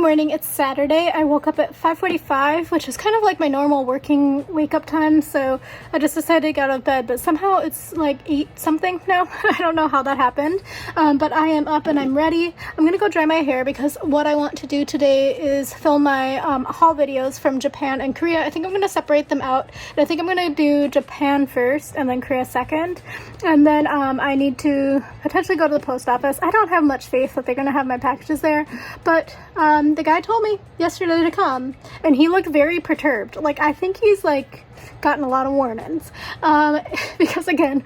Good morning, it's Saturday. I woke up at 5:45, which is kind of like my normal working wake up time, so I just decided to get out of bed, but somehow it's like 8 something now. I don't know how that happened, but I am up and I'm ready. I'm gonna go dry my hair because what I want to do today is film my haul videos from Japan and Korea. I think I'm gonna separate them out, and I think I'm gonna do Japan first and then Korea second, and then I need to potentially go to the post office. I don't have much faith that they're gonna have my packages there, but the guy told me yesterday to come, and he looked very perturbed. Like, I think he's like gotten a lot of warnings, because again,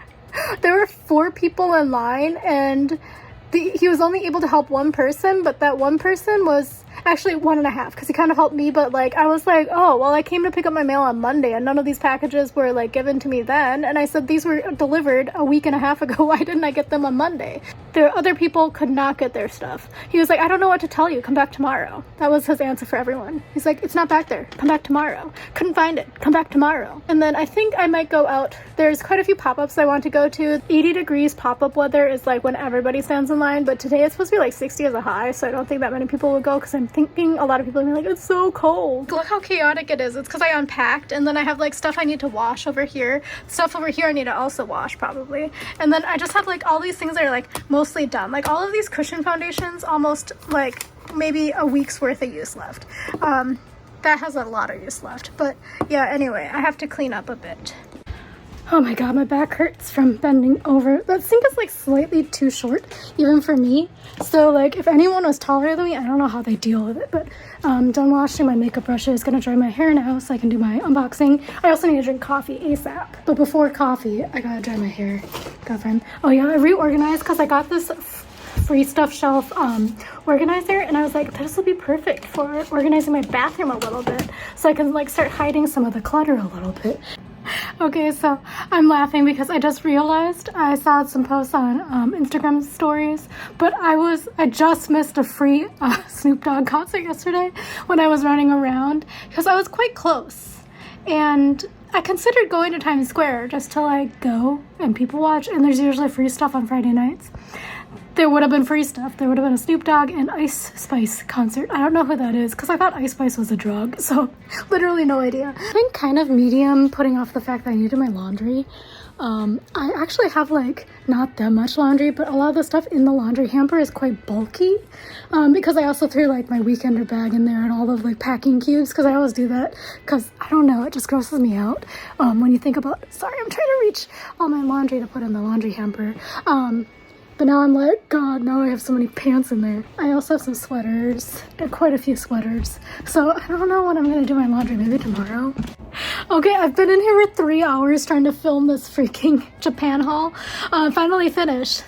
there were 4 people in line, and he was only able to help one person, but that one person was actually 1.5, because he kind of helped me, but like I was like, oh well, I came to pick up my mail on Monday and none of these packages were like given to me then, and I said these were delivered a week and a half ago. Why didn't I get them on Monday? There are other people could not get their stuff. He was like, I don't know what to tell you, come back tomorrow. That was his answer for everyone. He's like, it's not back there, come back tomorrow. Couldn't find it, come back tomorrow. And then I think I might go out. There's quite a few pop-ups I want to go to. 80 degrees pop-up weather is like when everybody stands in line, but today it's supposed to be like 60 as a high, so I don't think that many people will go, because I'm thinking a lot of people are gonna be like, it's so cold. Look how chaotic it is. It's because I unpacked, and then I have like stuff I need to wash over here. Stuff over here I need to also wash probably. And then I just have like all these things that are like mostly done. Like all of these cushion foundations, almost like maybe a week's worth of use left. That has a lot of use left. But yeah, anyway, I have to clean up a bit. Oh my god, my back hurts from bending over. That sink is like slightly too short, even for me. So like if anyone was taller than me, I don't know how they deal with it. But done washing my makeup brushes, gonna dry my hair now so I can do my unboxing. I also need to drink coffee ASAP. But before coffee, I gotta dry my hair, girlfriend. Oh yeah, I reorganized because I got this free stuff shelf organizer, and I was like, this will be perfect for organizing my bathroom a little bit, so I can like start hiding some of the clutter a little bit. Okay, so I'm laughing because I just realized I saw some posts on Instagram stories, but I just missed a free Snoop Dogg concert yesterday when I was running around, because I was quite close, and I considered going to Times Square just to like go and people watch, and there's usually free stuff on Friday nights. There would have been free stuff. There would have been a Snoop Dogg and Ice Spice concert. I don't know who that is, because I thought Ice Spice was a drug, so literally no idea. I've been kind of medium putting off the fact that I need to do my laundry. I actually have like not that much laundry, but a lot of the stuff in the laundry hamper is quite bulky, because I also threw like my weekender bag in there and all of like packing cubes, because I always do that, because I don't know, it just grosses me out when you think about, sorry, I'm trying to reach all my laundry to put in the laundry hamper. But now I'm like, God, now I have so many pants in there. I also have some sweaters, and quite a few sweaters. So I don't know when I'm gonna do my laundry, maybe tomorrow. Okay, I've been in here for 3 hours trying to film this freaking Japan haul. Finally finished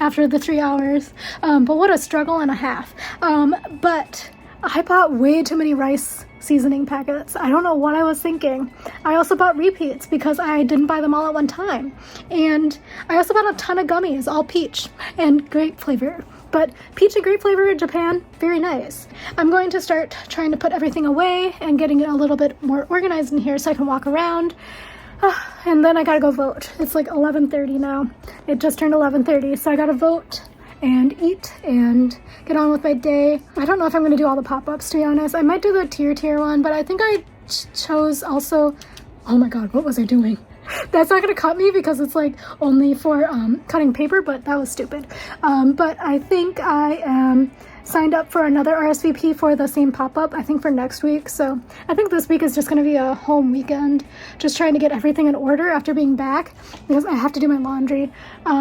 after the 3 hours, but what a struggle and a half. But I bought way too many rice seasoning packets. I don't know what I was thinking. I also bought repeats because I didn't buy them all at one time. And I also bought a ton of gummies, all peach and grape flavor. But peach and grape flavor in Japan, very nice. I'm going to start trying to put everything away and getting it a little bit more organized in here so I can walk around. And then I gotta go vote. It's like 11:30 now. It just turned 11:30, so I gotta vote and eat and get on with my day. I don't know if I'm going to do all the pop-ups, to be honest. I might do the tier one, but I think I chose also, oh my god, what was I doing? That's not going to cut me because it's like only for cutting paper, but that was stupid. But I think I am signed up for another RSVP for the same pop-up, I think for next week. So I think this week is just going to be a home weekend, just trying to get everything in order after being back, because I have to do my laundry,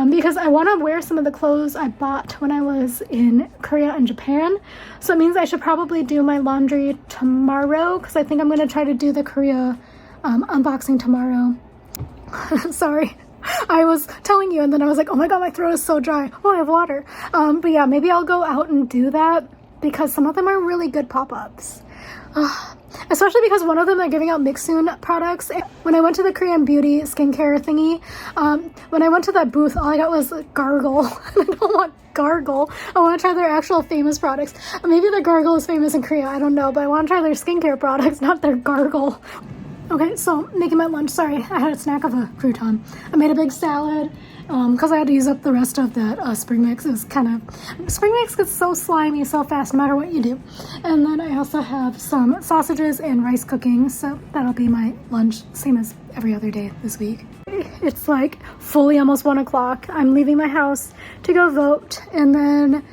because I want to wear some of the clothes I bought when I was in Korea and Japan. So it means I should probably do my laundry tomorrow, because I think I'm going to try to do the Korea unboxing tomorrow. Sorry. I was telling you, and then I was like, oh my god, my throat is so dry. Oh, I have water. But yeah, maybe I'll go out and do that, because some of them are really good pop-ups. Especially because one of them are giving out Mixun products. When I went to the Korean beauty skincare thingy, when I went to that booth, all I got was Gargle. I don't want Gargle. I want to try their actual famous products. Maybe the Gargle is famous in Korea, I don't know, but I want to try their skincare products, not their Gargle. Okay, so making my lunch. Sorry, I had a snack of a crouton. I made a big salad because I had to use up the rest of that spring mix. It was spring mix gets so slimy so fast no matter what you do. And then I also have some sausages and rice cooking, so that'll be my lunch, same as every other day this week. It's like fully almost 1 o'clock. I'm leaving my house to go vote, and then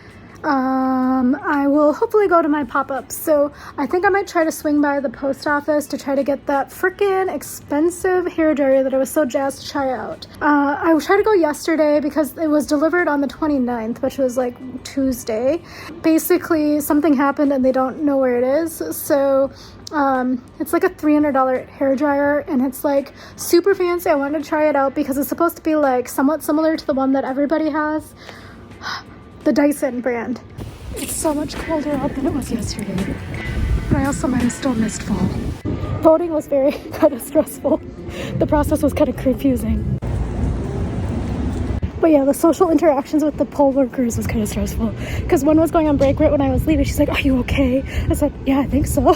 I will hopefully go to my pop-ups. So I think I might try to swing by the post office to try to get that freaking expensive hair dryer that I was so jazzed to try out. I tried to go yesterday because it was delivered on the 29th, which was like Tuesday. Basically, something happened and they don't know where it is. So it's like a $300 hair dryer, and it's like super fancy. I wanted to try it out because it's supposed to be like somewhat similar to the one that everybody has. The Dyson brand. It's so much colder out than it was yesterday. But I also might have still missed fall. Voting was very kind of stressful. The process was kind of confusing. But yeah, the social interactions with the poll workers was kind of stressful. Because one was going on break right when I was leaving. She's like, "Are you okay?" I said, "Yeah, I think so."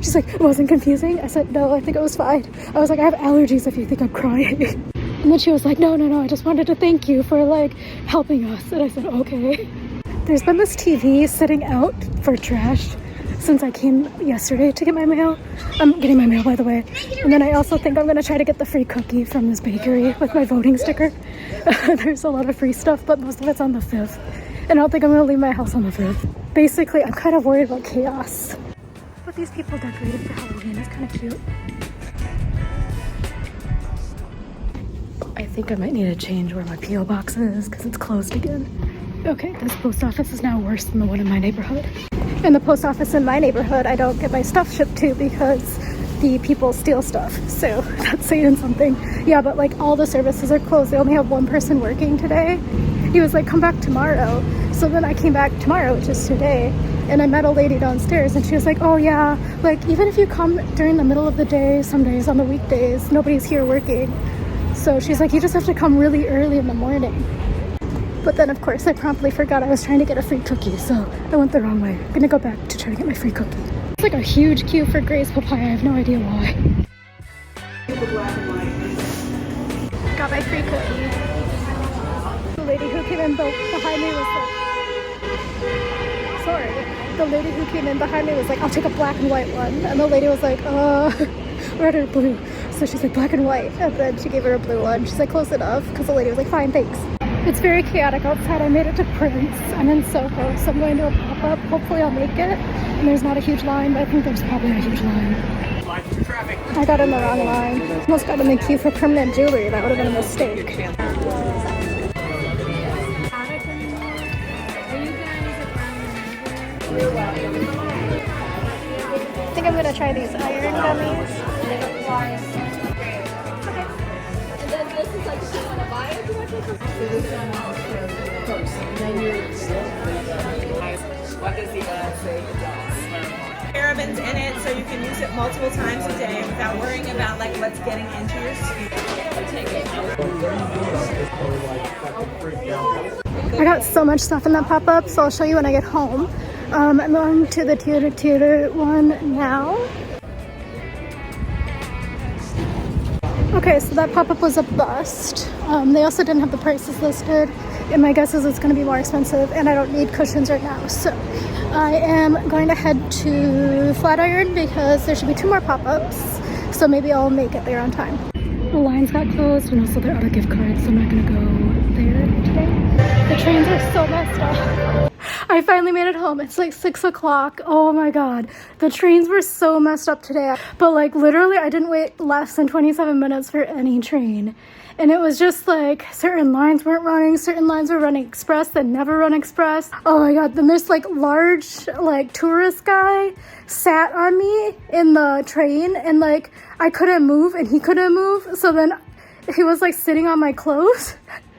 She's like, "It wasn't confusing?" I said, "No, I think it was fine." I was like, "I have allergies if you think I'm crying." And then she was like, no, I just wanted to thank you for like helping us. And I said, okay. There's been this TV sitting out for trash since I came yesterday to get my mail. I'm getting my mail, by the way. And then I also think I'm gonna try to get the free cookie from this bakery with my voting sticker. There's a lot of free stuff, but most of it's on the 5th. And I don't think I'm gonna leave my house on the 5th. Basically, I'm kind of worried about chaos. But these people decorated for Halloween. It's kind of cute. I think I might need to change where my P.O. box is because it's closed again. Okay, this post office is now worse than the one in my neighborhood. In the post office in my neighborhood, I don't get my stuff shipped to because the people steal stuff. So that's saying something. Yeah, but like all the services are closed. They only have one person working today. He was like, come back tomorrow. So then I came back tomorrow, which is today. And I met a lady downstairs and she was like, oh yeah, like even if you come during the middle of the day, some days on the weekdays, nobody's here working. So she's like, you just have to come really early in the morning. But then, of course, I promptly forgot I was trying to get a free cookie, so I went the wrong way. I'm gonna go back to try to get my free cookie. It's like a huge queue for Gray's papaya. I have no idea why. Got my free cookie. The lady who came in behind me was like, sorry. The lady who came in behind me was like, I'll take a black and white one. And the lady was like, red or blue? So she's like, black and white. And then she gave her a blue one. She's like, close enough. Because the lady was like, fine, thanks. It's very chaotic outside. I made it to Prince. I'm in Soho, so I'm going to a pop-up. Hopefully I'll make it. And there's not a huge line, but I think there's probably a huge line. I got in the wrong line. Almost got in the queue for permanent jewelry. That would have been a mistake. I think I'm going to try these iron gummies. What does the ad say it does? Parabens in it, so you can use it multiple times a day without worrying about like what's getting into your skin. I got so much stuff in that pop-up, so I'll show you when I get home. I'm going to the theater one now. Okay, so that pop-up was a bust. They also didn't have the prices listed, and my guess is it's going to be more expensive, and I don't need cushions right now. So I am going to head to Flatiron because there should be 2 more pop-ups, so maybe I'll make it there on time. The lines got closed, and also they're out of gift cards, so I'm not going to go there today. The trains are so messed up. I finally made it home. It's like 6 o'clock. Oh my god. The trains were so messed up today. But like literally I didn't wait less than 27 minutes for any train. And it was just like certain lines weren't running, certain lines were running express that never run express. Oh my god. Then this like large like tourist guy sat on me in the train and like I couldn't move and he couldn't move. So then he was like sitting on my clothes.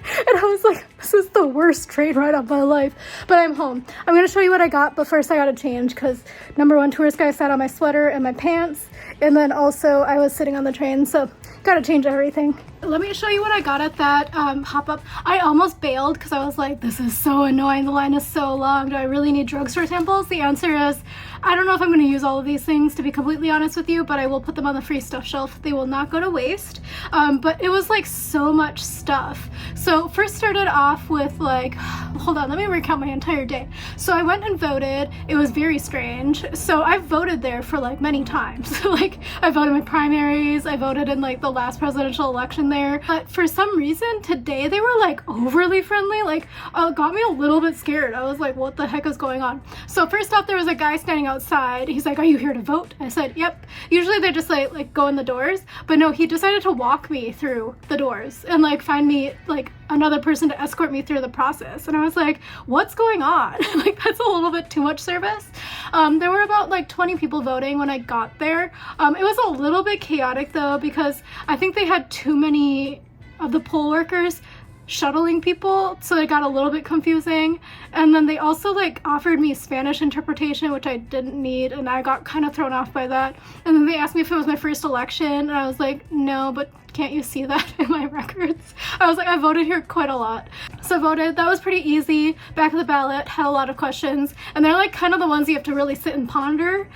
And I was like, This is the worst train ride of my life, but I'm home. I'm gonna show you what I got, but first I gotta change because number one, tourist guy sat on my sweater and my pants, and then also I was sitting on the train, so gotta change everything. Let me show you what I got at that pop-up. I almost bailed because I was like, this is so annoying. The line is so long. Do I really need drugstore samples? The answer is, I don't know if I'm going to use all of these things, to be completely honest with you, but I will put them on the free stuff shelf. They will not go to waste. But it was like so much stuff. So first started off with like, hold on, let me recount my entire day. So I went and voted. It was very strange. So I've voted there for like many times. Like I voted in my primaries. I voted in like the last presidential election there. But for some reason today they were like overly friendly. Like it got me a little bit scared. I was like, what the heck is going on? So first off, there was a guy standing outside. He's like, are you here to vote? I said, yep. Usually they just like go in the doors, but no, he decided to walk me through the doors and like find me like another person to escort me through the process. And I was like, what's going on? Like that's a little bit too much service. There were about like 20 people voting when I got there. It was a little bit chaotic though, because I think they had too many of the poll workers shuttling people, so it got a little bit confusing. And then they also like offered me Spanish interpretation, which I didn't need, and I got kind of thrown off by that. And then they asked me if it was my first election, and I was like, no, but can't you see that in my records? I was like, I voted here quite a lot. So I voted. That was pretty easy. Back of the ballot, had a lot of questions, and they're like kind of the ones you have to really sit and ponder.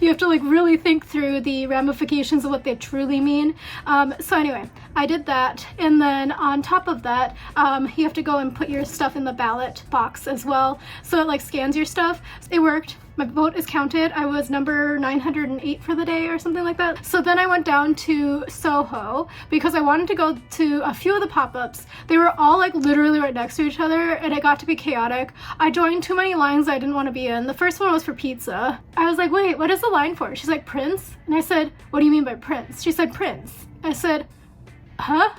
You have to like really think through the ramifications of what they truly mean. So anyway, I did that, and then on top of that, you have to go and put your stuff in the ballot box as well. So it like scans your stuff. It worked. My vote is counted. I was number 908 for the day or something like that. So then I went down to Soho because I wanted to go to a few of the pop-ups. They were all like literally right next to each other, and it got to be chaotic. I joined too many lines I didn't want to be in. The first one was for pizza. I was like, wait, what is the line for? She's like, Prince? And I said, what do you mean by Prince? She said, Prince. I said, huh?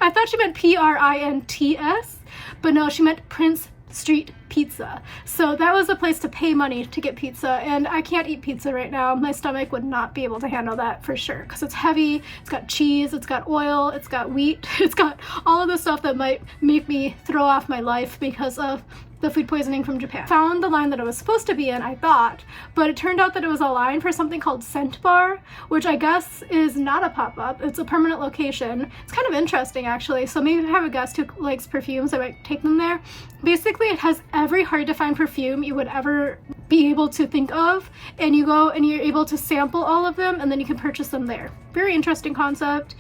I thought she meant Prints, but no, she meant Prince Street Pizza. So that was a place to pay money to get pizza, and I can't eat pizza right now. My stomach would not be able to handle that for sure, because it's heavy, it's got cheese, it's got oil, it's got wheat, it's got all of the stuff that might make me throw off my life because of the food poisoning from Japan. Found the line that I was supposed to be in, I thought, but it turned out that it was a line for something called Scent Bar, which I guess is not a pop-up, it's a permanent location. It's kind of interesting actually, so maybe if I have a guest who likes perfumes, I might take them there. Basically, it has every hard-to-find perfume you would ever be able to think of, and you go and you're able to sample all of them, and then you can purchase them there. Very interesting concept.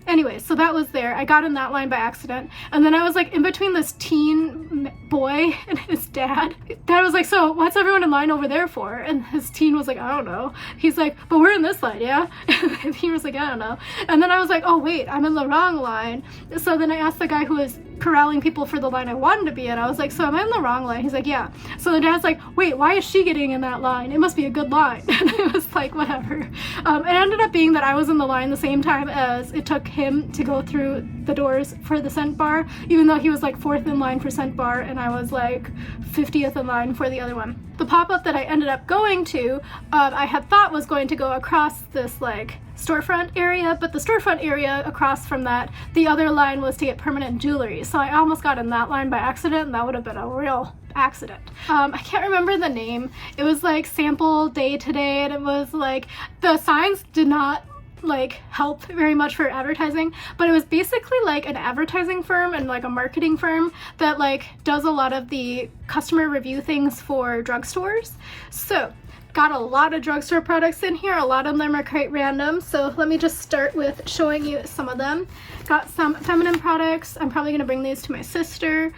Anyway, so that was there. I got in that line by accident, and then I was like in between this teen boy and his dad. Dad was like, so what's everyone in line over there for? And his teen was like, I don't know. He's like, but we're in this line, yeah? And he was like, I don't know. And then I was like, oh wait, I'm in the wrong line. So then I asked the guy who was corralling people for the line I wanted to be in. I was like, so am I in the wrong line? He's like, yeah. So the dad's like, wait, why is she getting in that line? It must be a good line. And I was like, whatever. It ended up being that I was in the line the same time as it took him to go through the doors for the Scent Bar, even though he was like 4th in line for Scent Bar and I was like 50th in line for the other one. The pop-up that I ended up going to, I had thought was going to go across this like storefront area, but the storefront area across from that, the other line was to get permanent jewelry. So I almost got in that line by accident, and that would have been a real accident. I can't remember the name. It was like sample day today, and it was like the signs did not like help very much for advertising, but it was basically like an advertising firm and like a marketing firm that like does a lot of the customer review things for drugstores. So got a lot of drugstore products in here. A lot of them are quite random, so let me just start with showing you some of them. Got some feminine products. I'm probably gonna bring these to my sister.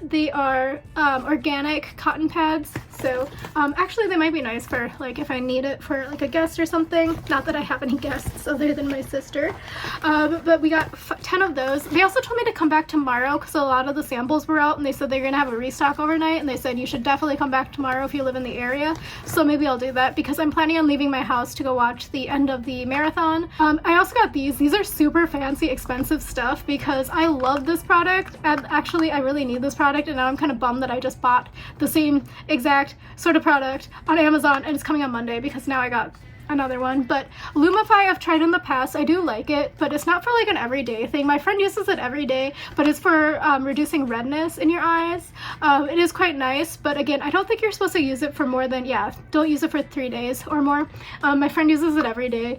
They are organic cotton pads, so actually they might be nice for like if I need it for like a guest or something. Not that I have any guests other than my sister, but we got 10 of those. They also told me to come back tomorrow because a lot of the samples were out, and they said they're gonna have a restock overnight, and they said you should definitely come back tomorrow if you live in the area. So maybe I'll do that because I'm planning on leaving my house to go watch the end of the marathon. I also got these. These are super fancy, expensive stuff because I love this product, and actually I really need this product, and now I'm kind of bummed that I just bought the same exact sort of product on Amazon and it's coming on Monday because now I got another one. But Lumify I've tried in the past. I do like it, but it's not for like an everyday thing. My friend uses it every day, but it's for reducing redness in your eyes. It is quite nice, but again, I don't think you're supposed to use it for more than, don't use it for 3 days or more. My friend uses it every day.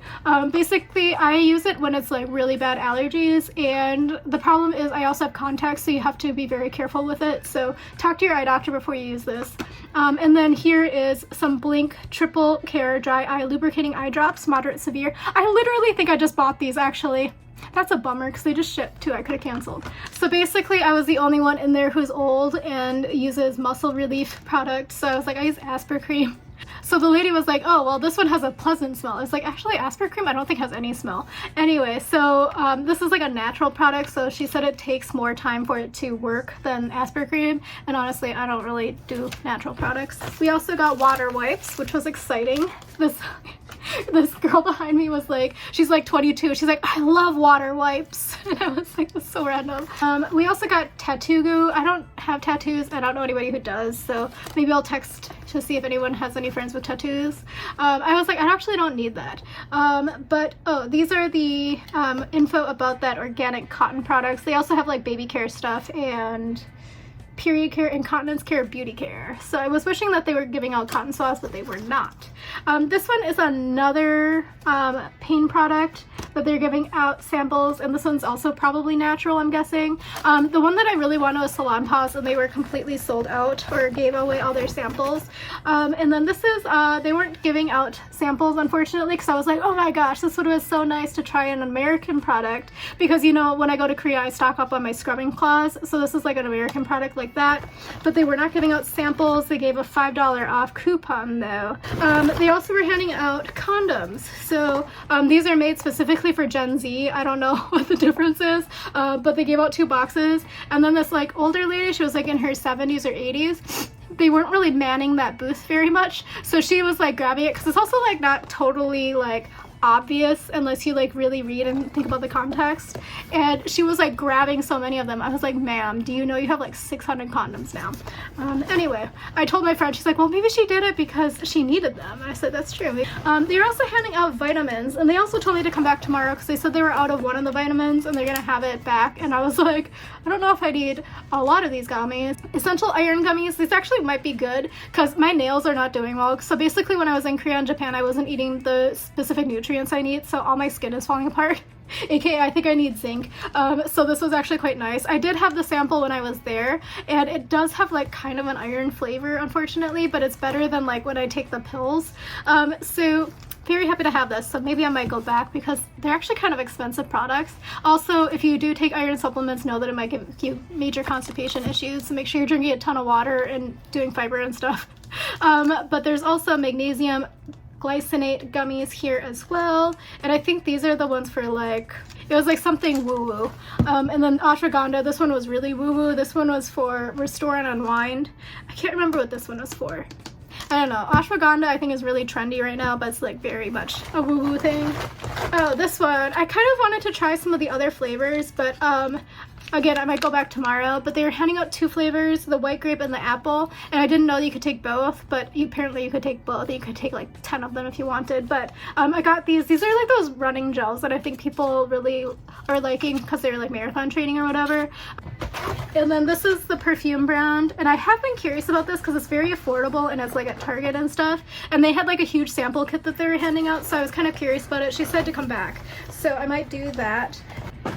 Basically, I use it when it's like really bad allergies, and the problem is I also have contacts, so you have to be very careful with it. So talk to your eye doctor before you use this. And then here is some Blink Triple Care Dry Eye Lubricating Eye Drops, moderate severe. I literally think I just bought these actually. That's a bummer because they just shipped too. I could have canceled. So basically I was the only one in there who's old and uses muscle relief product. So I was like, I use Aspercreme. So the lady was like, oh, well, this one has a pleasant smell. It's like, actually, Aspercreme I don't think has any smell. Anyway, so this is like a natural product, so she said it takes more time for it to work than Aspercreme, and honestly, I don't really do natural products. We also got water wipes, which was exciting. This girl behind me was like, she's like 22, she's like, I love water wipes. And I was like, that's so random. We also got tattoo goo. I don't have tattoos. I don't know anybody who does, so maybe I'll text to see if anyone has any friends with tattoos. I was like, I actually don't need that. But oh, these are the info about that organic cotton products. They also have like baby care stuff and period care, incontinence care, beauty care. So I was wishing that they were giving out cotton swabs, but they were not. This one is another pain product that they're giving out samples, and this one's also probably natural, I'm guessing. The one that I really wanted was Salon Paws, and they were completely sold out or gave away all their samples. And then this is, they weren't giving out samples, unfortunately, because I was like, oh my gosh, this would have been so nice to try an American product, because you know, when I go to Korea, I stock up on my scrubbing cloths, so this is like an American product like that. But they were not giving out samples. They gave a $5 off coupon though. They also were handing out condoms. So these are made specifically for Gen Z. I don't know what the difference is, but they gave out 2 boxes. And then this like older lady, she was like in her 70s or 80s. They weren't really manning that booth very much, so she was like grabbing it because it's also like not totally like obvious unless you like really read and think about the context, and she was like grabbing so many of them. I was like, ma'am, do you know you have like 600 condoms now? Anyway, I told my friend, she's like, well, maybe she did it because she needed them. I said, that's true. They were also handing out vitamins, and they also told me to come back tomorrow because they said they were out of one of the vitamins and they're gonna have it back. And I was like, I don't know if I need a lot of these gummies. Essential iron gummies, these actually might be good because my nails are not doing well. So basically when I was in Korea and Japan, I wasn't eating the specific nutrients I need, so all my skin is falling apart. AKA I think I need zinc. So this was actually quite nice. I did have the sample when I was there, and it does have like kind of an iron flavor, unfortunately, but it's better than like when I take the pills. So very happy to have this, so maybe I might go back because they're actually kind of expensive products. Also, if you do take iron supplements, know that it might give you major constipation issues, so make sure you're drinking a ton of water and doing fiber and stuff. But there's also magnesium glycinate gummies here as well, and I think these are the ones for like, it was like something woo-woo. And then ashwagandha, this one was really woo-woo. This one was for restore and unwind. I can't remember what this one was for. I don't know. Ashwagandha I think is really trendy right now, but it's like very much a woo-woo thing. Oh, this one, I kind of wanted to try some of the other flavors, but again, I might go back tomorrow, but they were handing out 2 flavors, the white grape and the apple, and I didn't know that you could take both, but apparently you could take both. You could take like 10 of them if you wanted, but I got these. These are like those running gels that I think people really are liking because they're like marathon training or whatever. And then this is the perfume brand, and I have been curious about this because it's very affordable and it's like at Target and stuff, and they had like a huge sample kit that they were handing out, so I was kind of curious about it. She said to come back, so I might do that.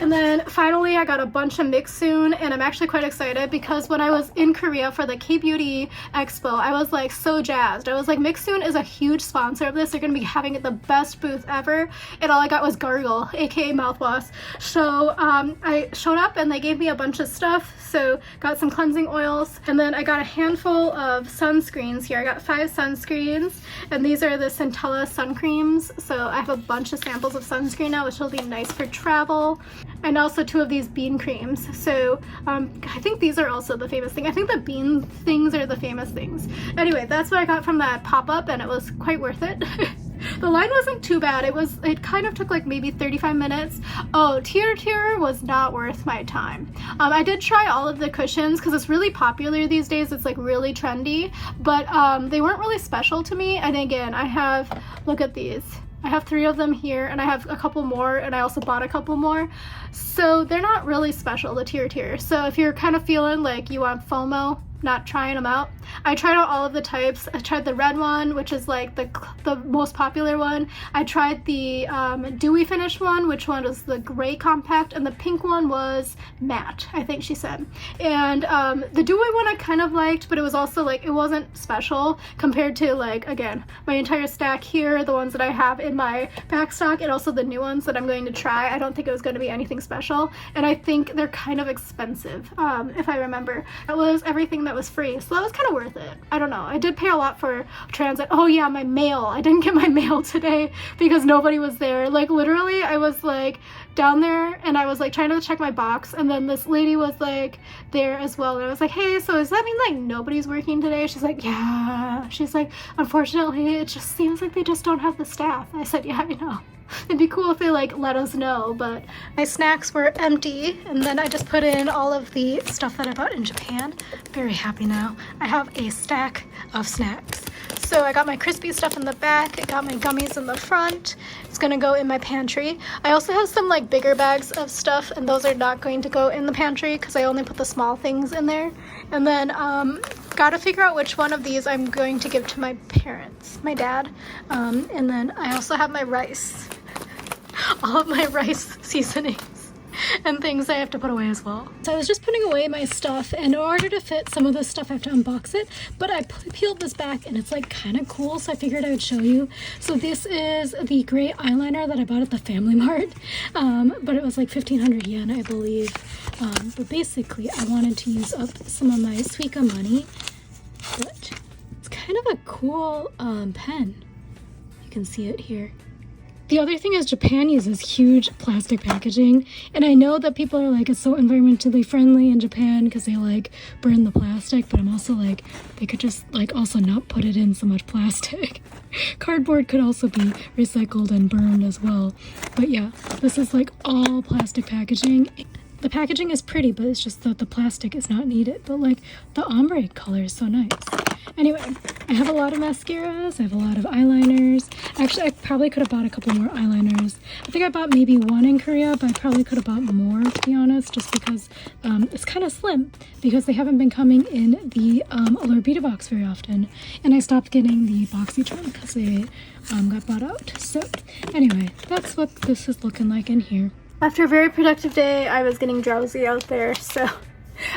And then finally I got a bunch of mix soon, and I'm actually quite excited because when I was in Korea for the K-Beauty Expo, I was like so jazzed. I was like, Mixsoon is a huge sponsor of this. They're gonna be having the best booth ever, and all I got was Gargle, aka mouthwash. So I showed up and they gave me a bunch of stuff, so got some cleansing oils, and then I got a handful of sunscreens here. I got 5 sunscreens, and these are the Centella sun creams, so I have a bunch of samples of sunscreen now, which will be nice for travel. And also 2 of these bean creams. So I think these are also the famous thing. I think the bean things are the famous things. Anyway, that's what I got from that pop-up, and it was quite worth it. The line wasn't too bad. It kind of took like maybe 35 minutes. Oh, Tier was not worth my time. I did try all of the cushions because it's really popular these days. It's like really trendy, but they weren't really special to me. And again, I have, look at these. I have 3 of them here, and I have a couple more, and I also bought a couple more. So they're not really special, the tier. So if you're kind of feeling like you want FOMO, not trying them out, I tried out all of the types. I tried the red one, which is like the most popular one. I tried the dewy finish one, which one was the gray compact, and the pink one was matte, I think she said. And the dewy one I kind of liked, but it was also like, it wasn't special compared to, like, again, my entire stack here, the ones that I have in my back stock, and also the new ones that I'm going to try. I don't think it was going to be anything special, and I think they're kind of expensive, if I remember. That was everything that was free, so that was kind of worth it. I don't know, I did pay a lot for transit. Oh yeah, my mail, I didn't get my mail today because nobody was there. Like, literally, I was like down there and I was like trying to check my box, and then this lady was like there as well, and I was like, hey, so does that mean like nobody's working today? She's like, yeah. She's like, unfortunately it just seems like they just don't have the staff. I said, yeah, I know. It'd be cool if they like let us know, but my snacks were empty, and then I just put in all of the stuff that I bought in Japan. Very happy now. I have a stack of snacks. So I got my crispy stuff in the back, I got my gummies in the front. It's gonna go in my pantry. I also have some like bigger bags of stuff, and those are not going to go in the pantry because I only put the small things in there. And then gotta figure out which one of these I'm going to give to my parents, my dad. And then I also have my rice. All of my rice seasonings and things I have to put away as well. So I was just putting away my stuff, and in order to fit some of this stuff I have to unbox it, but I peeled this back and it's like kind of cool, so I figured I would show you. So this is the gray eyeliner that I bought at the Family Mart, but it was like 1,500 yen, I believe. But basically I wanted to use up some of my Suica money, but it's kind of a cool pen. You can see it here. The other thing is Japan uses huge plastic packaging, and I know that people are like, it's so environmentally friendly in Japan because they like burn the plastic, but I'm also like, they could just like also not put it in so much plastic. Cardboard could also be recycled and burned as well. But yeah, this is like all plastic packaging. The packaging is pretty, but it's just that the plastic is not needed. But like the ombre color is so nice. Anyway, I have a lot of mascaras, I have a lot of eyeliners. Actually, I probably could have bought a couple more eyeliners. I think I bought maybe one in Korea, but I probably could have bought more, to be honest, just because it's kind of slim, because they haven't been coming in the Allure Beauty box very often. And I stopped getting the BoxyCharm because they got bought out. So anyway, that's what this is looking like in here. After a very productive day, I was getting drowsy out there, so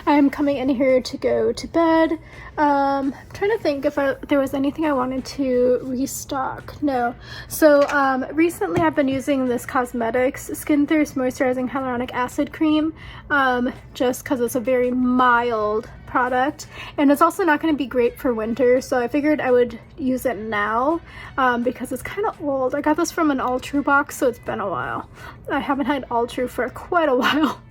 I'm coming in here to go to bed. I'm trying to think if there was anything I wanted to restock. No. So recently I've been using this Cosmetics Skin Thirst Moisturizing Hyaluronic Acid Cream, just because it's a very mild product, and it's also not going to be great for winter, so I figured I would use it now because it's kind of old. I got this from an All True box, so it's been a while. I haven't had All True for quite a while.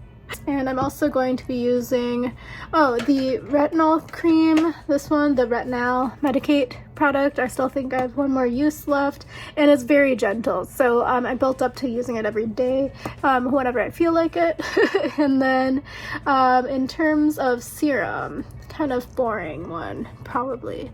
And I'm also going to be using, the retinol cream, this one, the Retinol Medicate product. I still think I have one more use left, and it's very gentle, so I built up to using it every day whenever I feel like it. And then in terms of serum, kind of boring one, probably.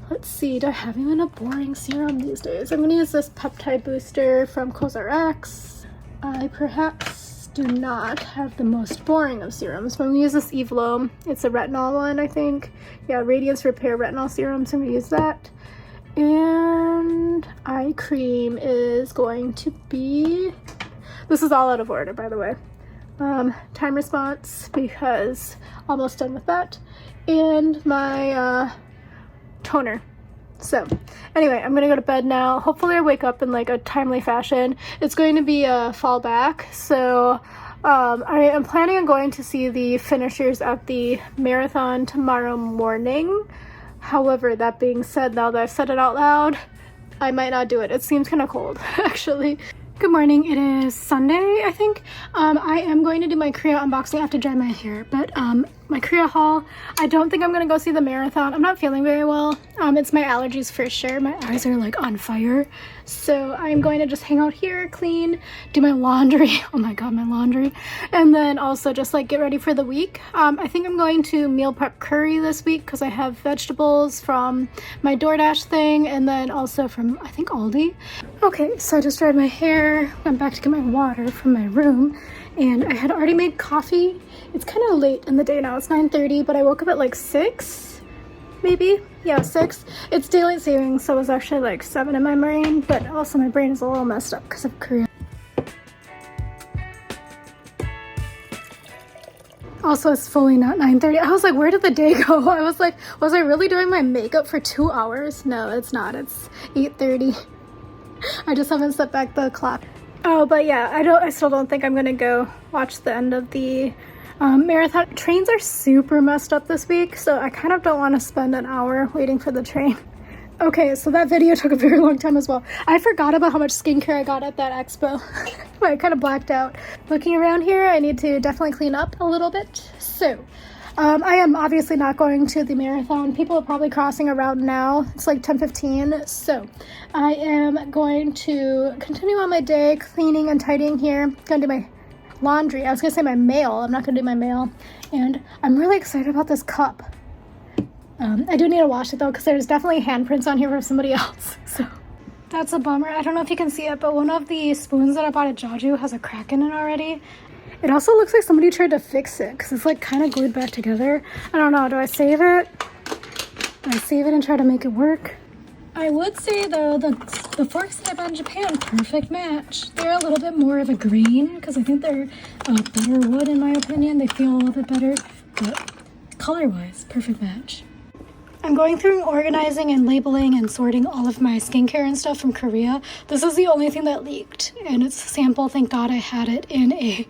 Let's see, do I have even a boring serum these days? I'm going to use this peptide booster from CosRX. I perhaps do not have the most boring of serums, but I'm going to use this Evlo. It's a retinol one, I think. Yeah, Radiance Repair Retinol Serum, so I'm going to use that. And eye cream is going to be, this is all out of order, by the way. Time Response, because almost done with that. And my toner. So anyway, I'm gonna go to bed now. Hopefully I wake up in like a timely fashion. It's going to be a fall back, so I am planning on going to see the finishers at the marathon tomorrow morning. However, that being said, now that I've said it out loud, I might not do it. It seems kind of cold, actually. Good morning, it is Sunday, I think. I am going to do my Korea unboxing. I have to dry my hair, but my Korea haul. I don't think I'm gonna go see the marathon. I'm not feeling very well. It's my allergies for sure. My eyes are like on fire. So I'm going to just hang out here, clean, do my laundry. Oh my god, my laundry. And then also just like get ready for the week. I think I'm going to meal prep curry this week because I have vegetables from my DoorDash thing and then also from, I think, Aldi. Okay, so I just dried my hair, went back to get my water from my room, and I had already made coffee. It's kind of late in the day now. It's 9:30, but I woke up at like 6, maybe. Yeah, 6. It's daylight savings, so it was actually like 7 in my brain, but also my brain is a little messed up because of Korea. Also, it's fully not 9:30. I was like, where did the day go? I was like, was I really doing my makeup for 2 hours? No, it's not. It's 8:30. I just haven't set back the clock. Oh, but yeah, I still don't think I'm gonna go watch the end of the marathon. Trains are super messed up this week, so I kind of don't want to spend an hour waiting for the train. Okay, so that video took a very long time as well. I forgot about how much skincare I got at that expo. I kind of blacked out. Looking around here, I need to definitely clean up a little bit. So, I am obviously not going to the marathon. People are probably crossing around now. It's like 10:15. So, I am going to continue on my day, cleaning and tidying here. Gonna do my laundry. I was gonna say my mail. I'm not gonna do my mail. And I'm really excited about this cup. I do need to wash it though because there's definitely handprints on here from somebody else. So that's a bummer. I don't know if you can see it, but one of the spoons that I bought at Jaju has a crack in it already. It also looks like somebody tried to fix it because it's like kind of glued back together. I don't know. Do I save it? Do I save it and try to make it work? I would say though the forks that I bought in Japan, perfect match. They're a little bit more of a grain because I think they're better wood in my opinion. They feel a little bit better, but color-wise, perfect match. I'm going through organizing and labeling and sorting all of my skincare and stuff from Korea. This is the only thing that leaked, and it's a sample. Thank God I had it in a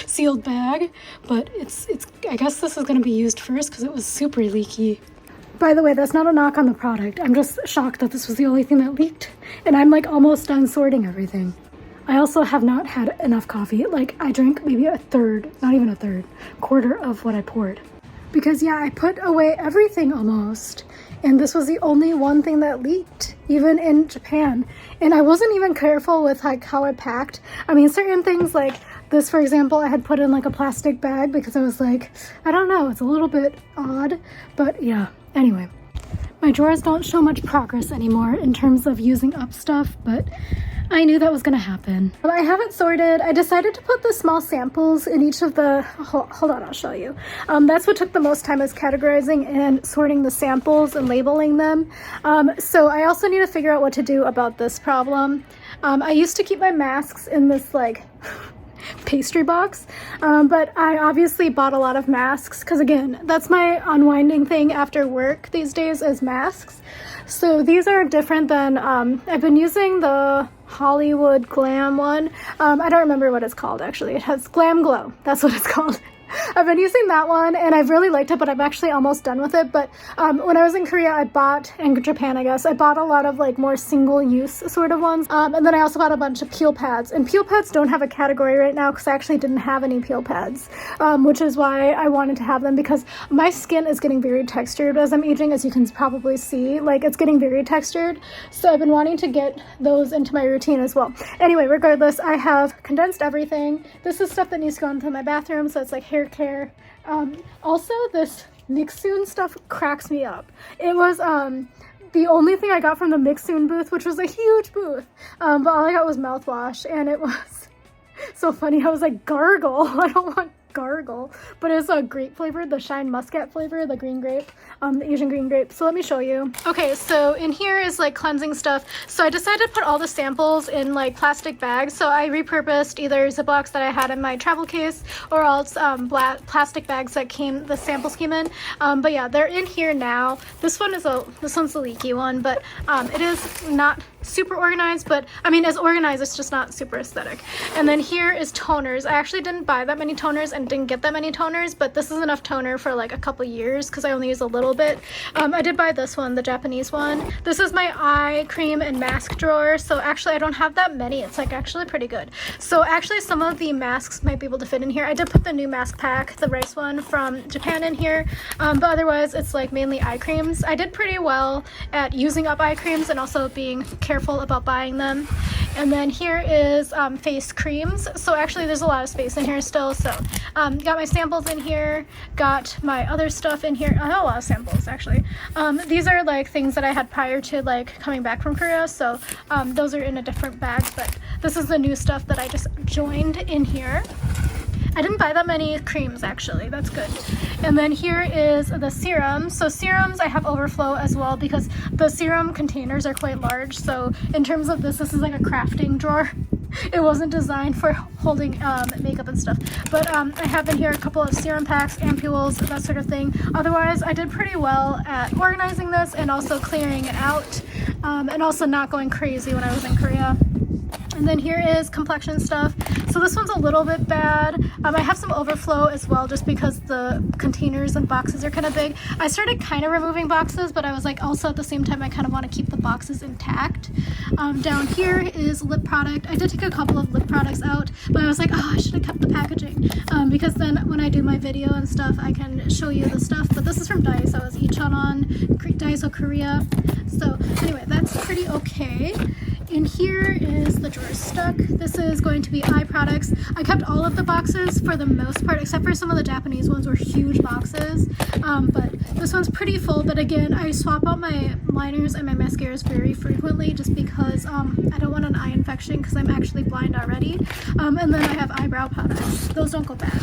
sealed bag, but it's I guess this is going to be used first because it was super leaky. By the way, that's not a knock on the product. I'm just shocked that this was the only thing that leaked, and I'm like almost done sorting everything. I also have not had enough coffee. Like I drank maybe a third, not even a third, quarter of what I poured. Because yeah, I put away everything almost, and this was the only one thing that leaked, even in Japan. And I wasn't even careful with like how I packed. I mean, certain things like this, for example, I had put in like a plastic bag because I was like, I don't know, it's a little bit odd, but yeah. Anyway, my drawers don't show much progress anymore in terms of using up stuff, but I knew that was gonna happen. I haven't sorted. I decided to put the small samples in each of the, hold on, I'll show you. That's what took the most time, is categorizing and sorting the samples and labeling them. So I also need to figure out what to do about this problem. I used to keep my masks in this like pastry box, but I obviously bought a lot of masks because again, that's my unwinding thing after work these days is masks. So these are different than, I've been using the Hollywood Glam one. I don't remember what it's called actually. It has Glam Glow. That's what it's called. I've been using that one and I've really liked it, but I'm actually almost done with it. But when I was in Korea, I bought, in Japan I guess, I bought a lot of like more single use sort of ones. And then I also bought a bunch of peel pads. And peel pads don't have a category right now because I actually didn't have any peel pads, which is why I wanted to have them, because my skin is getting very textured as I'm aging, as you can probably see. Like it's getting very textured. So I've been wanting to get those into my routine as well. Anyway, regardless, I have condensed everything. This is stuff that needs to go into my bathroom, so it's like hair care. Also, this Mixsoon stuff cracks me up. It was the only thing I got from the Mixsoon booth, which was a huge booth, but all I got was mouthwash, and it was so funny. I was like, gargle. I don't want gargle, but it's a grape flavored, the Shine Muscat flavor, the green grape, the Asian green grape. So let me show you. Okay, so in here is like cleansing stuff. So I decided to put all the samples in like plastic bags. So I repurposed either Ziplocs that I had in my travel case or else plastic bags that the samples came in. But yeah, they're in here now. This one's a leaky one, but it is not super organized, but I mean, as organized, it's just not super aesthetic. And then here is toners. I actually didn't buy that many toners, and and didn't get that many toners, but this is enough toner for like a couple years because I only use a little bit. I did buy this one, the Japanese one. This is my eye cream and mask drawer. So actually I don't have that many. It's like actually pretty good. So actually some of the masks might be able to fit in here. I did put the new mask pack, the rice one from Japan, in here, but otherwise it's like mainly eye creams. I did pretty well at using up eye creams and also being careful about buying them. And then here is face creams. So actually there's a lot of space in here still. So got my samples in here, got my other stuff in here. I have a lot of samples actually. These are like things that I had prior to like coming back from Korea. So those are in a different bag, but this is the new stuff that I just joined in here. I didn't buy that many creams actually, that's good. And then here is the serum. So serums I have overflow as well because the serum containers are quite large. So in terms of this is like a crafting drawer. It wasn't designed for holding makeup and stuff. But I have in here a couple of serum packs, ampules, that sort of thing. Otherwise, I did pretty well at organizing this and also clearing it out, and also not going crazy when I was in Korea. And then here is complexion stuff. So this one's a little bit bad. I have some overflow as well just because the containers and boxes are kind of big. I started kind of removing boxes, but I was like also at the same time I kind of want to keep the boxes intact. Down here is lip product. I did take a couple of lip products out, but I was like, oh, I should have kept the packaging because then when I do my video and stuff, I can show you the stuff. But this is from Daiso. It's Ichanon, Daiso Korea. So anyway, that's pretty okay. In here is the drawer stuck. This is going to be eye products. I kept all of the boxes for the most part, except for some of the Japanese ones were huge boxes. But this one's pretty full. But again, I swap out my liners and my mascaras very frequently just because I don't want an eye infection because I'm actually blind already. And then I have eyebrow products. Those don't go bad.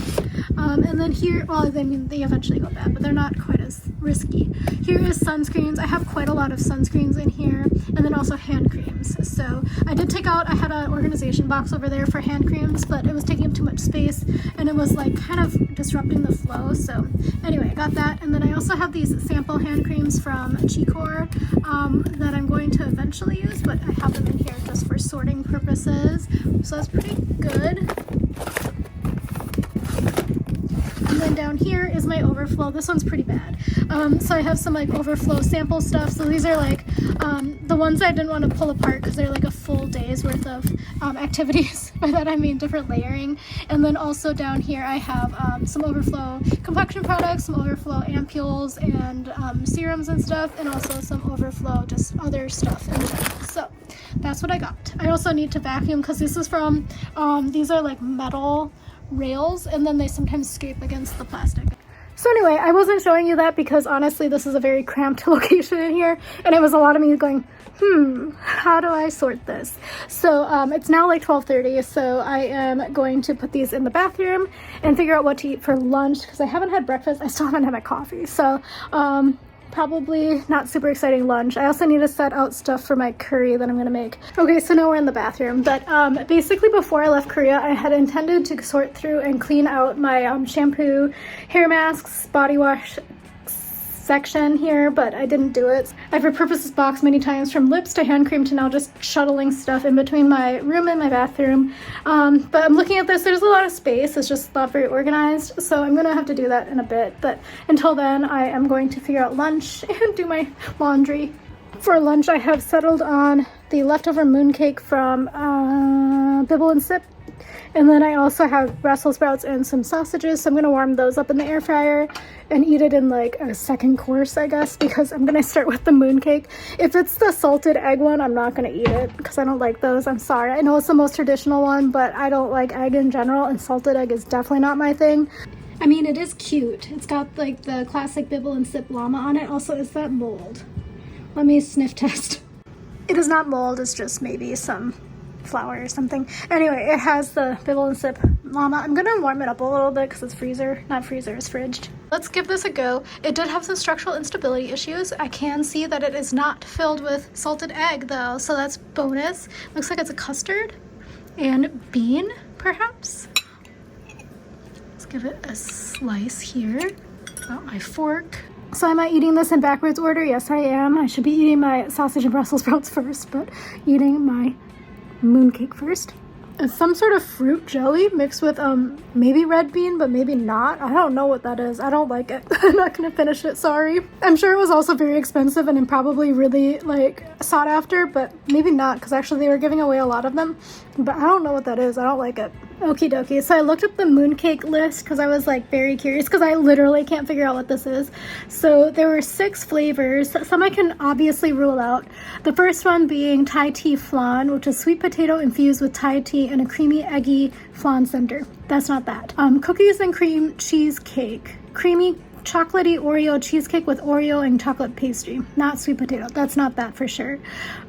And then here, well, I mean, they eventually go bad, but they're not quite as risky. Here is sunscreens. I have quite a lot of sunscreens in here, and then also hand creams. So I did take out, I had an organization box over there for hand creams, but it was taking up too much space and it was like kind of disrupting the flow. So anyway, I got that. And then I also have these sample hand creams from Chicor that I'm going to eventually use, but I have them in here just for sorting purposes. So that's pretty good. And then down here is my overflow. This one's pretty bad. So I have some like overflow sample stuff. So these are like the ones I didn't want to pull apart because they're like a full day's worth of activities. By that I mean different layering. And then also down here I have some overflow complexion products, some overflow ampules and serums and stuff, and also some overflow just other stuff in general. So that's what I got. I also need to vacuum because this is from, these are like metal rails and then they sometimes scrape against the plastic. So anyway, I wasn't showing you that because honestly this is a very cramped location in here and it was a lot of me going, how do I sort this? So it's now like 12:30, so I am going to put these in the bathroom and figure out what to eat for lunch because I haven't had breakfast. I still haven't had my coffee, so probably not super exciting lunch. I also need to set out stuff for my curry that I'm gonna make. Okay, so now we're in the bathroom, but basically before I left Korea, I had intended to sort through and clean out my shampoo, hair masks, body wash section here, but I didn't do it. I've repurposed this box many times from lips to hand cream to now just shuttling stuff in between my room and my bathroom. But I'm looking at this, there's a lot of space, it's just not very organized, so I'm gonna have to do that in a bit. But until then, I am going to figure out lunch and do my laundry. For lunch, I have settled on the leftover mooncake from Bibble and Sip. And then I also have Brussels sprouts and some sausages, so I'm going to warm those up in the air fryer and eat it in like a second course, I guess, because I'm going to start with the mooncake. If it's the salted egg one, I'm not going to eat it because I don't like those. I'm sorry. I know it's the most traditional one, but I don't like egg in general, and salted egg is definitely not my thing. I mean, it is cute. It's got like the classic Bibble and Sip llama on it. Also, is that mold? Let me sniff test. It is not mold, it's just maybe some flour or something. Anyway, it has the Bibble and Sip llama. I'm gonna warm it up a little bit because it's not freezer, it's fridged. Let's give this a go. It did have some structural instability issues. I can see that it is not filled with salted egg though, so that's bonus. Looks like it's a custard and bean, perhaps. Let's give it a slice here. Got my fork. So am I eating this in backwards order? Yes, I am. I should be eating my sausage and Brussels sprouts first, but eating my mooncake first. It's some sort of fruit jelly mixed with maybe red bean, but maybe not. I don't know what that is. I don't like it. I'm not gonna finish it, sorry. I'm sure it was also very expensive and probably really like sought after, but maybe not, because actually they were giving away a lot of them. But I don't know what that is. I don't like it. Okie dokie. So I looked up the mooncake list because I was like very curious, because I literally can't figure out what this is. So there were 6 flavors. Some I can obviously rule out. The first one being Thai tea flan, which is sweet potato infused with Thai tea and a creamy eggy flan center. That's not that. Cookies and cream cheesecake. Creamy chocolatey Oreo cheesecake with Oreo and chocolate pastry. Not sweet potato. That's not that for sure.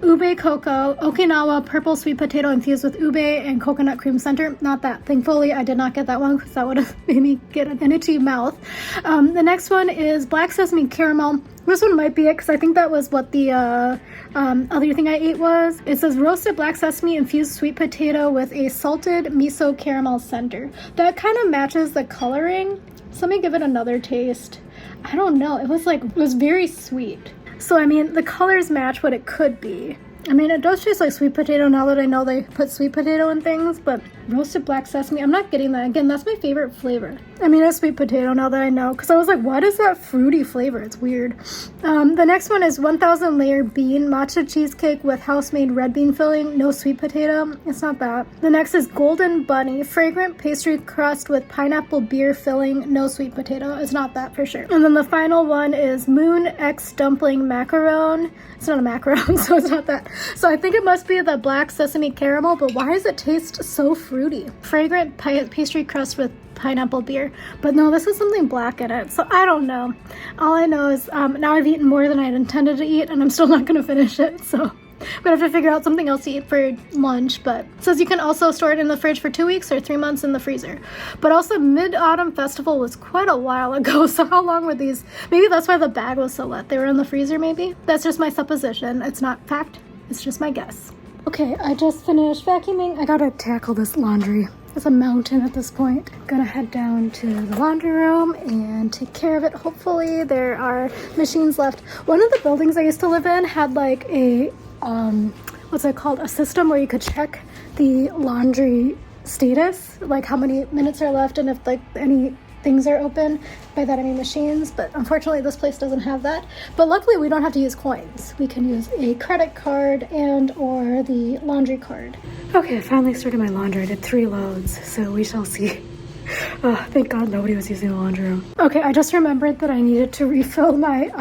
Ube cocoa, Okinawa purple sweet potato infused with ube and coconut cream center. Not that. Thankfully, I did not get that one because that would have made me get an itchy mouth. The next one is black sesame caramel. This one might be it because I think that was what the other thing I ate was. It says roasted black sesame infused sweet potato with a salted miso caramel center. That kind of matches the coloring. So let me give it another taste. I don't know. It was very sweet. So I mean, the colors match what it could be. I mean, it does taste like sweet potato now that I know they put sweet potato in things, but roasted black sesame, I'm not getting that. Again, that's my favorite flavor. I mean, it's sweet potato now that I know, because I was like, what is that fruity flavor? It's weird. The next one is 1000 layer bean matcha cheesecake with house-made red bean filling, no sweet potato. It's not that. The next is golden bunny, fragrant pastry crust with pineapple beer filling, no sweet potato. It's not that for sure. And then the final one is moon X dumpling macaron. It's not a macaron, so it's not that. So I think it must be the black sesame caramel, but why does it taste so fruity? Fragrant pastry crust with pineapple beer. But no, this is something black in it, so I don't know. All I know is now I've eaten more than I had intended to eat, and I'm still not going to finish it, so I'm gonna have to figure out something else to eat for lunch. But it says you can also store it in the fridge for 2 weeks or 3 months in the freezer. But also Mid-Autumn Festival was quite a while ago, so how long were these? Maybe that's why the bag was so wet. They were in the freezer maybe? That's just my supposition. It's not fact. It's just my guess. Okay, I just finished vacuuming. I gotta tackle this laundry. It's a mountain at this point. Gonna head down to the laundry room and take care of it. Hopefully there are machines left. One of the buildings I used to live in had like a, what's it called? A system where you could check the laundry status, like how many minutes are left and if like any things are open. By that I mean machines, but unfortunately this place doesn't have that. But luckily we don't have to use coins. We can use a credit card and or the laundry card. Okay, I finally started my laundry. I did 3 loads, so we shall see. Oh, thank God nobody was using the laundry room. Okay, I just remembered that I needed to refill my,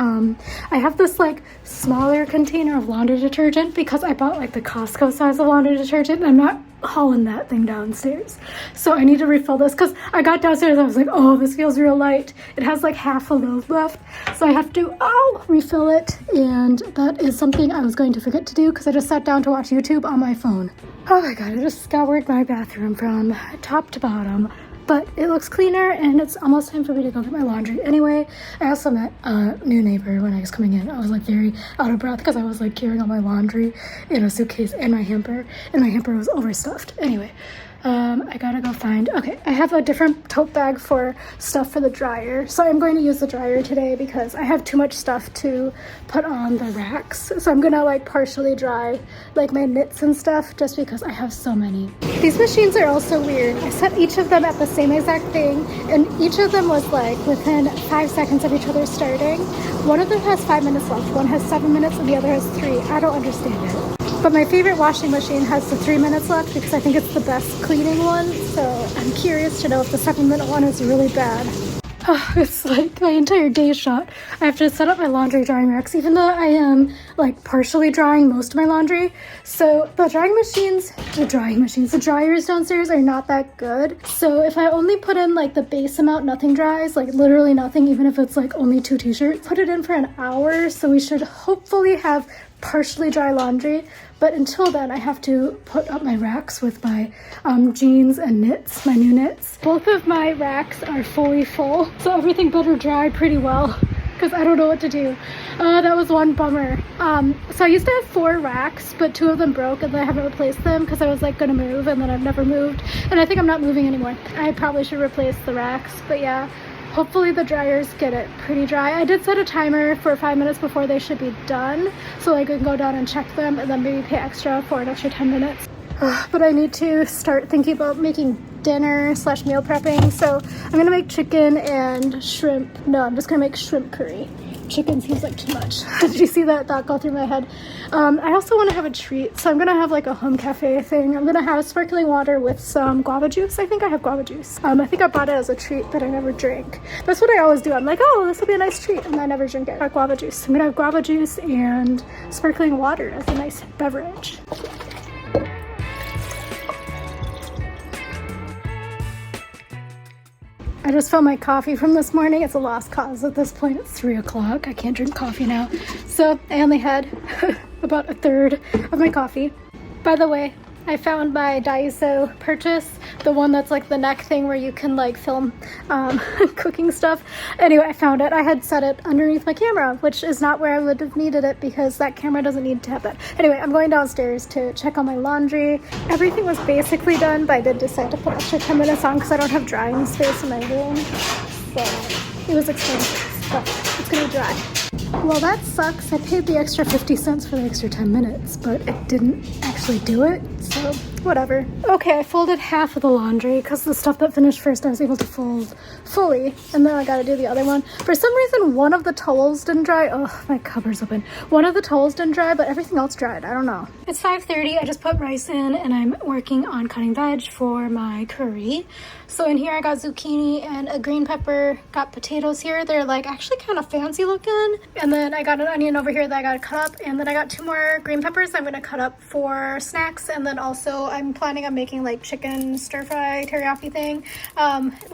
I have this like smaller container of laundry detergent because I bought like the Costco size of laundry detergent and I'm not hauling that thing downstairs. So I need to refill this because I got downstairs and I was like, oh, this feels real light. It has like half a load left. So I have to, refill it. And that is something I was going to forget to do because I just sat down to watch YouTube on my phone. Oh my God, I just scoured my bathroom from top to bottom. But it looks cleaner and it's almost time for me to go get my laundry. Anyway, I also met a new neighbor when I was coming in. I was like very out of breath because I was like carrying all my laundry in a suitcase and my hamper was overstuffed. Anyway, I gotta go find, okay, I have a different tote bag for stuff for the dryer. So I'm going to use the dryer today because I have too much stuff to put on the racks. So I'm gonna like partially dry like my knits and stuff just because I have so many. These machines are also weird. I set each of them at the same exact thing and each of them was like within 5 seconds of each other starting. One of them has 5 minutes left, one has 7 minutes and the other has 3. I don't understand it. But my favorite washing machine has the 3 minutes left because I think it's the best cleaning one. So I'm curious to know if the 7-minute one is really bad. Oh, it's like my entire day shot. I have to set up my laundry drying racks, even though I am like partially drying most of my laundry. So the the dryers downstairs are not that good. So if I only put in like the base amount, nothing dries, like literally nothing, even if it's like only 2 t-shirts, put it in for an hour. So we should hopefully have partially dry laundry, but until then I have to put up my racks with my jeans and knits, my new knits. Both of my racks are fully full, so everything better dry pretty well because I don't know what to do. That was one bummer. So I used to have 4 racks, but 2 of them broke and then I haven't replaced them because I was like gonna move and then I've never moved, and I think I'm not moving anymore. I probably should replace the racks, but yeah. Hopefully the dryers get it pretty dry. I did set a timer for 5 minutes before they should be done, so I can go down and check them and then maybe pay extra for an extra 10 minutes. but I need to start thinking about making dinner slash meal prepping. So I'm gonna make chicken and shrimp. No, I'm just gonna make shrimp curry. Chicken seems like too much. Did you see that thought go through my head? I also want to have a treat, so I'm gonna have like a home cafe thing. I'm gonna have sparkling water with some guava juice. I think I have guava juice. I think I bought it as a treat that I never drank. That's what I always do. I'm like, oh, this will be a nice treat, and I never drink it. Guava juice. I'm gonna have guava juice and sparkling water as a nice beverage. I just found my coffee from this morning. It's a lost cause at this point. It's 3 o'clock. I can't drink coffee now. So I only had about a third of my coffee. By the way, I found my Daiso purchase, the one that's like the neck thing where you can like film cooking stuff. Anyway, I found it. I had set it underneath my camera, which is not where I would have needed it because that camera doesn't need to have that. Anyway, I'm going downstairs to check on my laundry. Everything was basically done, but I did decide to put extra 10 minutes on because I don't have drying space in my room. So it was expensive, but it's gonna dry. Well, that sucks. I paid the extra 50 cents for the extra 10 minutes, but it didn't actually do it, so whatever. Okay, I folded half of the laundry because the stuff that finished first I was able to fold fully, and then I gotta do the other one. For some reason, one of the towels didn't dry. Oh, my cupboard's open. One of the towels didn't dry, but everything else dried. I don't know. It's 5:30. I just put rice in, and I'm working on cutting veg for my curry. So in here I got zucchini and a green pepper, got potatoes here. They're like actually kind of fancy looking. And then I got an onion over here that I got to cut up. And then I got 2 more green peppers I'm going to cut up for snacks. And then also I'm planning on making like chicken stir fry teriyaki thing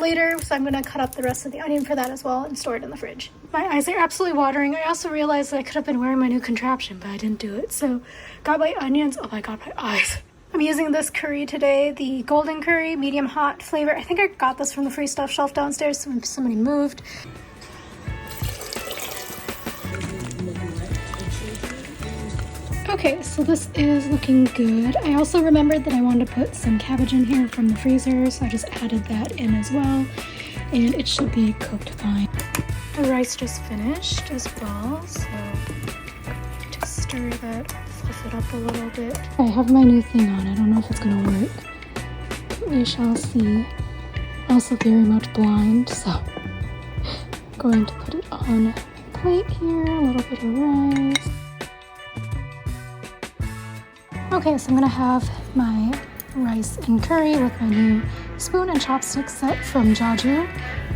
later. So I'm going to cut up the rest of the onion for that as well and store it in the fridge. My eyes are absolutely watering. I also realized that I could have been wearing my new contraption, but I didn't do it. So got my onions. Oh my God, my eyes. I'm using this curry today, the golden curry, medium hot flavor. I think I got this from the free stuff shelf downstairs. Somebody moved. Okay, so this is looking good. I also remembered that I wanted to put some cabbage in here from the freezer, so I just added that in as well. And it should be cooked fine. The rice just finished as well, so just stir that, fluff it up a little bit. I have my new thing on. I don't know if it's gonna work. We shall see. Also very much blind, so I'm going to put it on a plate here, a little bit of rice. Okay, so I'm gonna have my rice and curry with my new spoon and chopstick set from Jaju,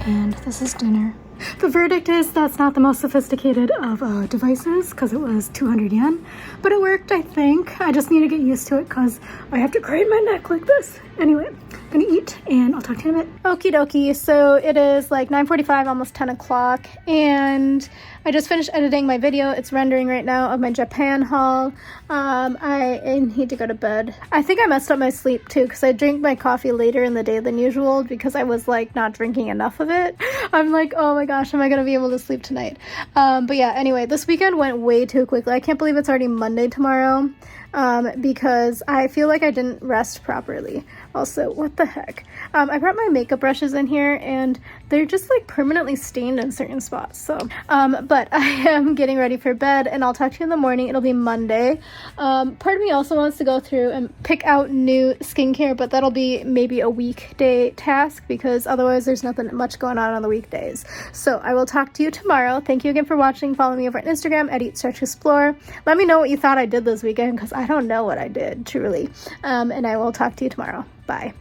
and this is dinner. The verdict is that's not the most sophisticated of devices because it was 200 yen, but it worked, I think. I just need to get used to it because I have to crane my neck like this. Anyway, I'm gonna eat and I'll talk to you in a minute. Okie dokie, so it is like 9:45, almost 10 o'clock, and I just finished editing my video. It's rendering right now of my Japan haul. I need to go to bed. I think I messed up my sleep too because I drink my coffee later in the day than usual because I was like not drinking enough of it. I'm like, oh my gosh, am I gonna be able to sleep tonight? But yeah, anyway, this weekend went way too quickly. I can't believe it's already Monday tomorrow. Because I feel like I didn't rest properly. Also, what the heck? I brought my makeup brushes in here and they're just like permanently stained in certain spots. So, but I am getting ready for bed and I'll talk to you in the morning. It'll be Monday. Part of me also wants to go through and pick out new skincare, but that'll be maybe a weekday task because otherwise there's nothing much going on the weekdays. So I will talk to you tomorrow. Thank you again for watching. Follow me over on Instagram at Eat Stretch Explore. Let me know what you thought I did this weekend because I don't know what I did, truly. And I will talk to you tomorrow. Bye.